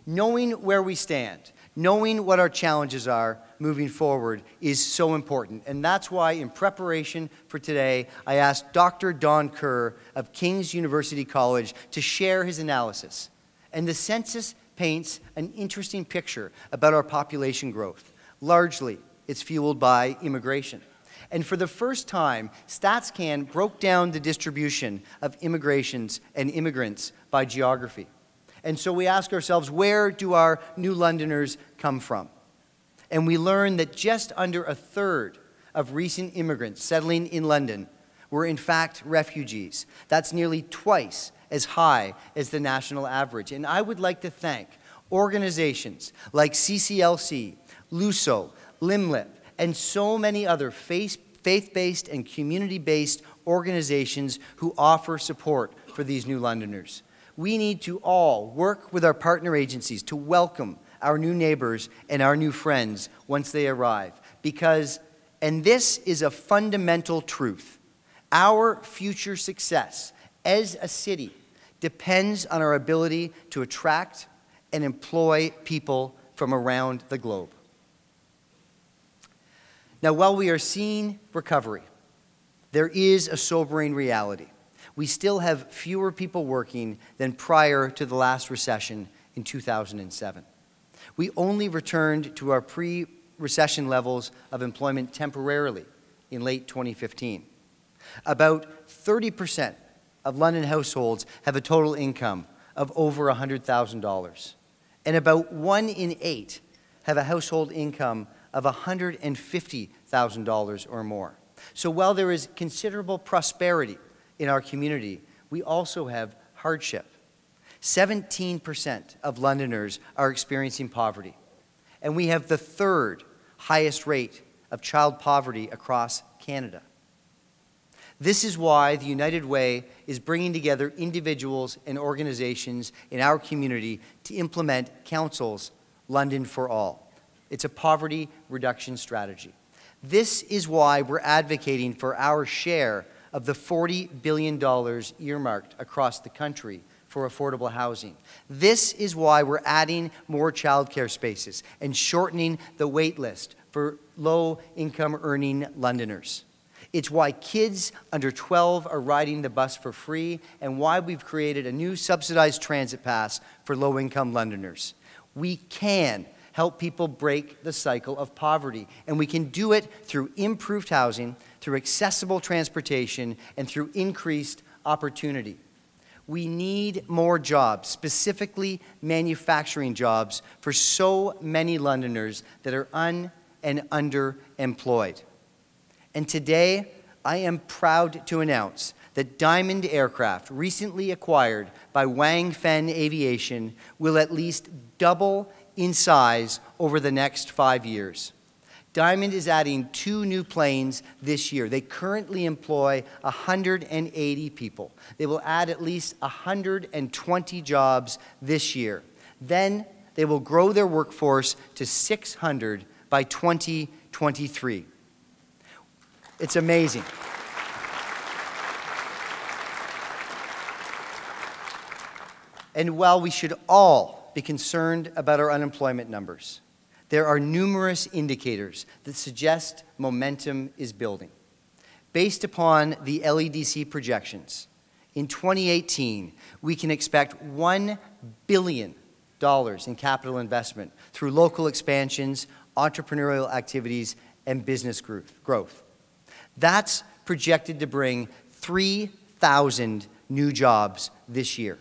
Knowing where we stand, knowing what our challenges are moving forward is so important. And that's why, in preparation for today, I asked Dr. Don Kerr of King's University College to share his analysis. And the census paints an interesting picture about our population growth. Largely, it's fueled by immigration. And for the first time, StatsCan broke down the distribution of immigrations and immigrants by geography. And so we ask ourselves, where do our new Londoners come from? And we learn that just under a third of recent immigrants settling in London were in fact refugees. That's nearly twice as high as the national average. And I would like to thank organizations like CCLC, LUSO, LIMLIP, and so many other faith-based and community-based organizations who offer support for these new Londoners. We need to all work with our partner agencies to welcome our new neighbors and our new friends once they arrive. Because, and this is a fundamental truth, our future success as a city depends on our ability to attract and employ people from around the globe. Now, while we are seeing recovery, there is a sobering reality. We still have fewer people working than prior to the last recession in 2007. We only returned to our pre-recession levels of employment temporarily in late 2015. About 30% of London households have a total income of over $100,000. And about 1 in 8 have a household income of $150,000 or more. So while there is considerable prosperity in our community, we also have hardship. 17% of Londoners are experiencing poverty, and we have the third highest rate of child poverty across Canada. This is why the United Way is bringing together individuals and organizations in our community to implement Council's London for All. It's a poverty reduction strategy. This is why we're advocating for our share of the $40 billion earmarked across the country for affordable housing. This is why we're adding more childcare spaces and shortening the wait list for low-income earning Londoners. It's why kids under 12 are riding the bus for free and why we've created a new subsidized transit pass for low-income Londoners. We can help people break the cycle of poverty, and we can do it through improved housing, through accessible transportation, and through increased opportunity. We need more jobs, specifically manufacturing jobs, for so many Londoners that are and underemployed. And today, I am proud to announce that Diamond Aircraft, recently acquired by Wang Fen Aviation, will at least double in size over the next 5 years. Diamond is adding 2 new planes this year. They currently employ 180 people. They will add at least 120 jobs this year. Then they will grow their workforce to 600 by 2023. It's amazing. And while we should all be concerned about our unemployment numbers, there are numerous indicators that suggest momentum is building. Based upon the LEDC projections, in 2018, we can expect $1 billion in capital investment through local expansions, entrepreneurial activities, and business growth. That's projected to bring 3,000 new jobs this year.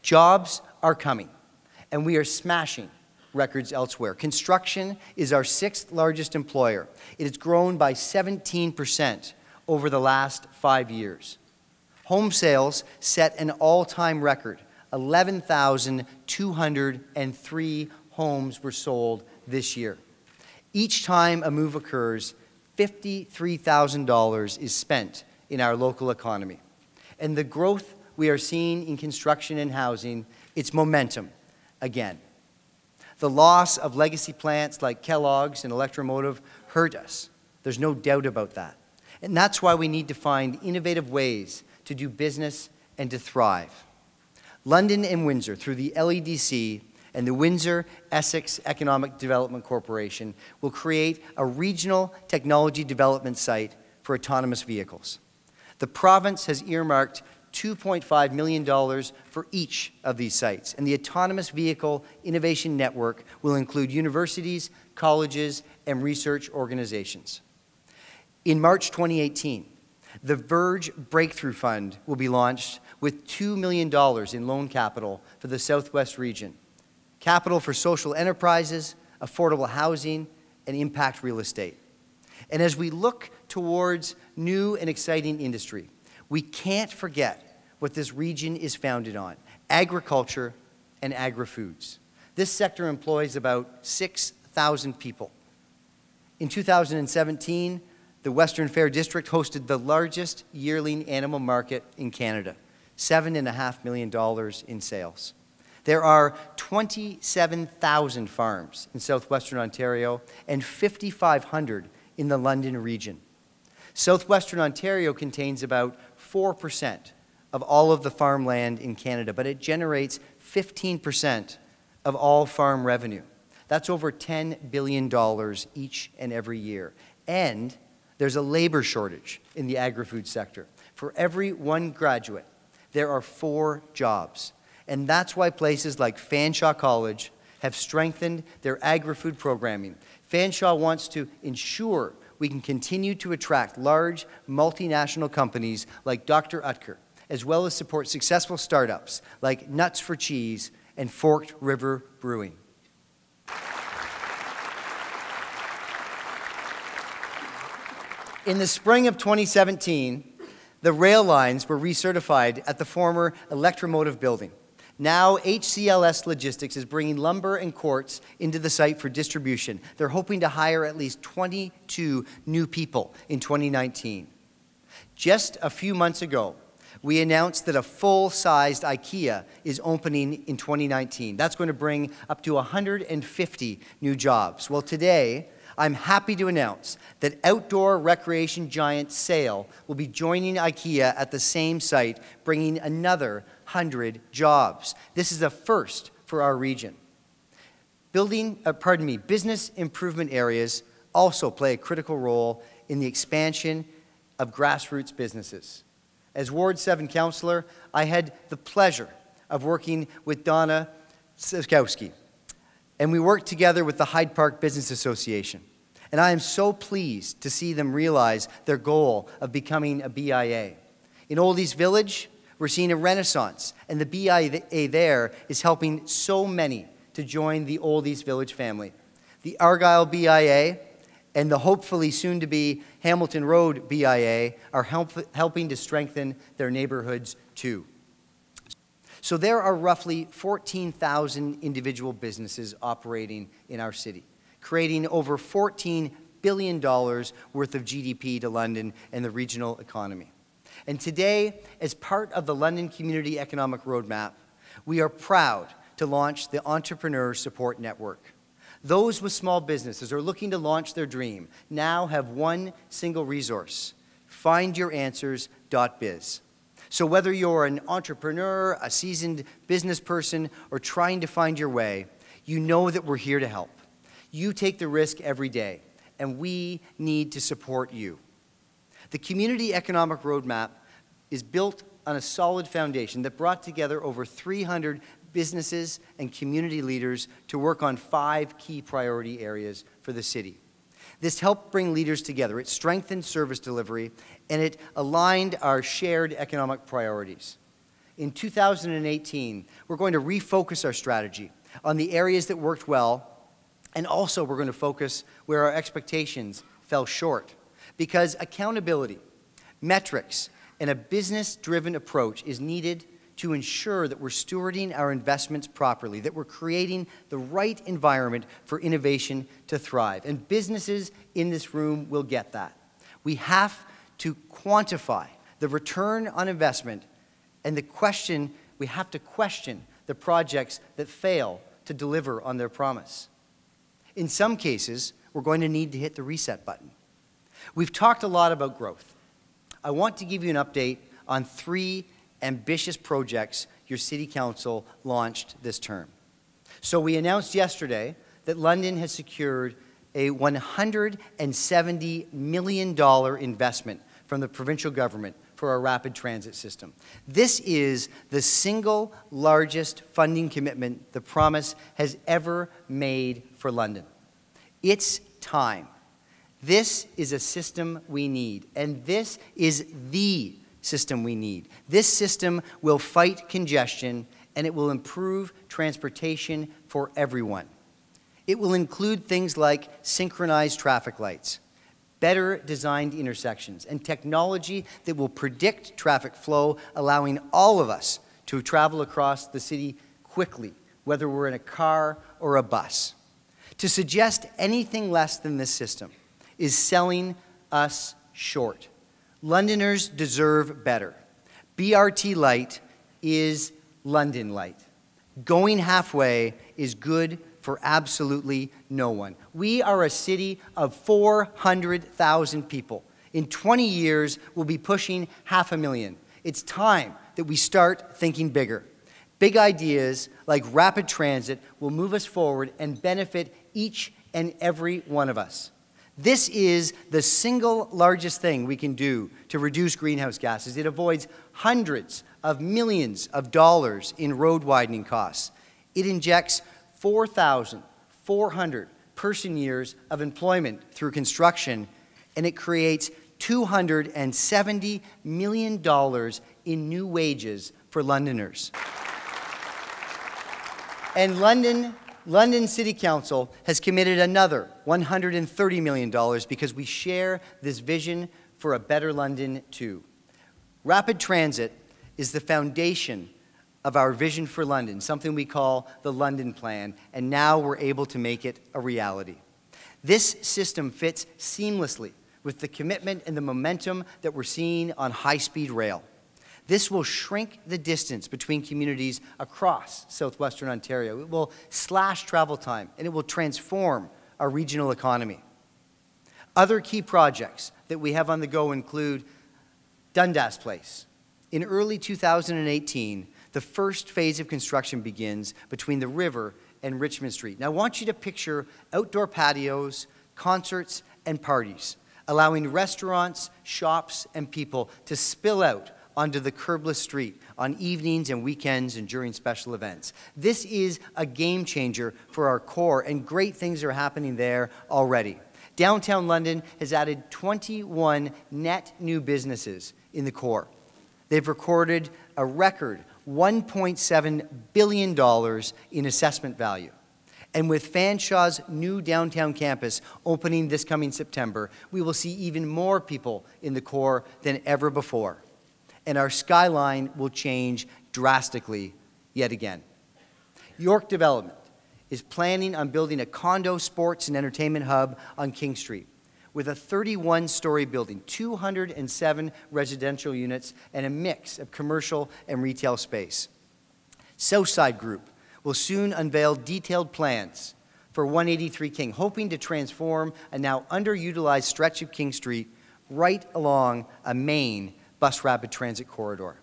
Jobs are coming, and we are smashing records elsewhere. Construction is our 6th largest employer. It has grown by 17% over the last 5 years. Home sales set an all-time record. 11,203 homes were sold this year. Each time a move occurs, $53,000 is spent in our local economy. And the growth we are seeing in construction and housing, it's momentum again. The loss of legacy plants like Kellogg's and Electromotive hurt us. There's no doubt about that. And that's why we need to find innovative ways to do business and to thrive. London and Windsor, through the LEDC, and the Windsor-Essex Economic Development Corporation will create a regional technology development site for autonomous vehicles. The province has earmarked $2.5 million for each of these sites, and the Autonomous Vehicle Innovation Network will include universities, colleges, and research organizations. In March 2018, the Verge Breakthrough Fund will be launched with $2 million in loan capital for the Southwest region, capital for social enterprises, affordable housing, and impact real estate. And as we look towards new and exciting industry, we can't forget what this region is founded on: agriculture and agri-foods. This sector employs about 6,000 people. In 2017, the Western Fair District hosted the largest yearling animal market in Canada, $7.5 million in sales. There are 27,000 farms in southwestern Ontario and 5,500 in the London region. Southwestern Ontario contains about 4% of all of the farmland in Canada, but it generates 15% of all farm revenue. That's over $10 billion each and every year. And there's a labor shortage in the agri-food sector. For every one graduate, there are 4 jobs. And that's why places like Fanshawe College have strengthened their agri-food programming. Fanshawe wants to ensure we can continue to attract large multinational companies like Dr. Utker, as well as support successful startups like Nuts for Cheese and Forked River Brewing. In the spring of 2017, the rail lines were recertified at the former Electromotive building. Now, HCLS Logistics is bringing lumber and quartz into the site for distribution. They're hoping to hire at least 22 new people in 2019. Just a few months ago, we announced that a full-sized IKEA is opening in 2019. That's going to bring up to 150 new jobs. Well, today, I'm happy to announce that outdoor recreation giant Sail will be joining IKEA at the same site, bringing another 100 jobs. This is a first for our region. Business improvement areas also play a critical role in the expansion of grassroots businesses. As Ward 7 councillor, I had the pleasure of working with Donna Siskowski, and we worked together with the Hyde Park Business Association. And I am so pleased to see them realize their goal of becoming a BIA. In Oldies Village, we're seeing a renaissance, and the BIA there is helping so many to join the Oldies Village family. The Argyle BIA and the hopefully soon-to-be Hamilton Road BIA are helping to strengthen their neighborhoods too. So there are roughly 14,000 individual businesses operating in our city, creating over $14 billion worth of GDP to London and the regional economy. And today, as part of the London Community Economic Roadmap, we are proud to launch the Entrepreneur Support Network. Those with small businesses or looking to launch their dream now have one single resource: findyouranswers.biz. So whether you're an entrepreneur, a seasoned business person, or trying to find your way, you know that we're here to help. You take the risk every day, and we need to support you. The Community Economic Roadmap is built on a solid foundation that brought together over 300 businesses and community leaders to work on 5 key priority areas for the city. This helped bring leaders together. It strengthened service delivery, and it aligned our shared economic priorities. In 2018, we're going to refocus our strategy on the areas that worked well, and also we're going to focus where our expectations fell short. Because accountability, metrics, and a business-driven approach is needed to ensure that we're stewarding our investments properly, that we're creating the right environment for innovation to thrive. And businesses in this room will get that. We have to quantify the return on investment, and we have to question the projects that fail to deliver on their promise. In some cases, we're going to need to hit the reset button. We've talked a lot about growth. I want to give you an update on 3 ambitious projects your City Council launched this term. So we announced yesterday that London has secured a $170 million investment from the provincial government for our rapid transit system. This is the single largest funding commitment the Promise has ever made for London. It's time. This is a system we need, and this is the system we need. This system will fight congestion, and it will improve transportation for everyone. It will include things like synchronized traffic lights, better designed intersections, and technology that will predict traffic flow, allowing all of us to travel across the city quickly, whether we're in a car or a bus. To suggest anything less than this system is selling us short. Londoners deserve better. BRT Light is London Light. Going halfway is good for absolutely no one. We are a city of 400,000 people. In 20 years, we'll be pushing 500,000. It's time that we start thinking bigger. Big ideas like rapid transit will move us forward and benefit each and every one of us. This is the single largest thing we can do to reduce greenhouse gases. It avoids hundreds of millions of dollars in road widening costs. It injects 4,400 person-years of employment through construction, and it creates $270 million in new wages for Londoners. And London City Council has committed another $130 million because we share this vision for a better London too. Rapid transit is the foundation of our vision for London, something we call the London Plan, and now we're able to make it a reality. This system fits seamlessly with the commitment and the momentum that we're seeing on high-speed rail. This will shrink the distance between communities across southwestern Ontario. It will slash travel time, and it will transform our regional economy. Other key projects that we have on the go include Dundas Place. In early 2018, the first phase of construction begins between the river and Richmond Street. Now, I want you to picture outdoor patios, concerts, and parties, allowing restaurants, shops, and people to spill out onto the curbless street on evenings and weekends and during special events. This is a game changer for our core, and great things are happening there already. Downtown London has added 21 net new businesses in the core. They've recorded a record $1.7 billion in assessment value. And with Fanshawe's new downtown campus opening this coming September, we will see even more people in the core than ever before. And our skyline will change drastically yet again. York Development is planning on building a condo, sports, and entertainment hub on King Street with a 31-story building, 207 residential units, and a mix of commercial and retail space. Southside Group will soon unveil detailed plans for 183 King, hoping to transform a now underutilized stretch of King Street right along a main bus rapid transit corridor.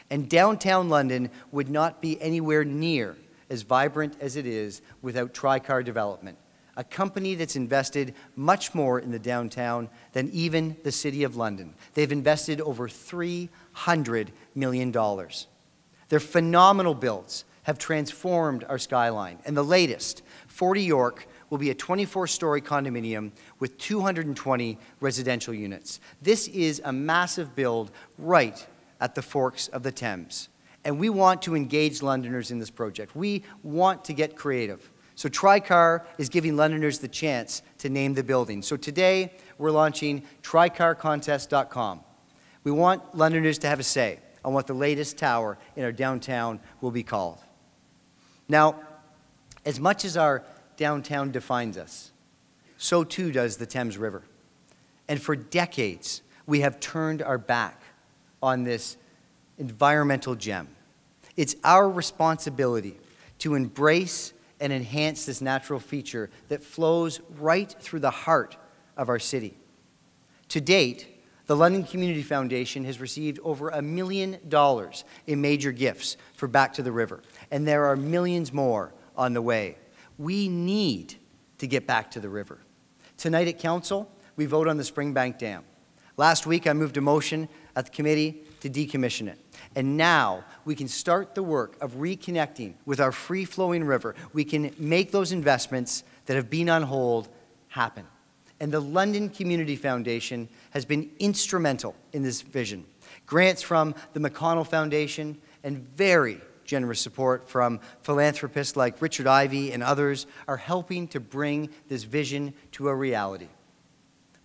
And downtown London would not be anywhere near as vibrant as it is without Tricar Development, a company that's invested much more in the downtown than even the City of London. They've invested over $300 million. Their phenomenal builds have transformed our skyline, and the latest, 40 York, will be a 24-story condominium with 220 residential units. This is a massive build right at the forks of the Thames. And we want to engage Londoners in this project. We want to get creative. So Tricar is giving Londoners the chance to name the building. So today, we're launching tricarcontest.com. We want Londoners to have a say on what the latest tower in our downtown will be called. Now, as much as our downtown defines us, so too does the Thames River. And for decades, we have turned our back on this environmental gem. It's our responsibility to embrace and enhance this natural feature that flows right through the heart of our city. To date, the London Community Foundation has received over $1 million in major gifts for Back to the River, and there are millions more on the way. We need to get back to the river. Tonight at Council, we vote on the Springbank Dam. Last week, I moved a motion at the committee to decommission it. And now we can start the work of reconnecting with our free-flowing river. We can make those investments that have been on hold happen. And the London Community Foundation has been instrumental in this vision. Grants from the McConnell Foundation and very generous support from philanthropists like Richard Ivey and others are helping to bring this vision to a reality.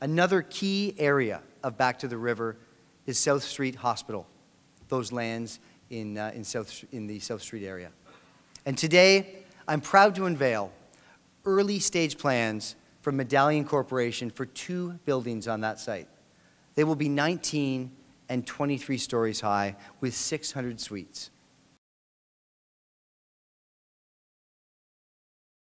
Another key area of Back to the River is South Street Hospital, those lands in the South Street area. And today, I'm proud to unveil early stage plans from Medallion Corporation for 2 buildings on that site. They will be 19 and 23 stories high with 600 suites.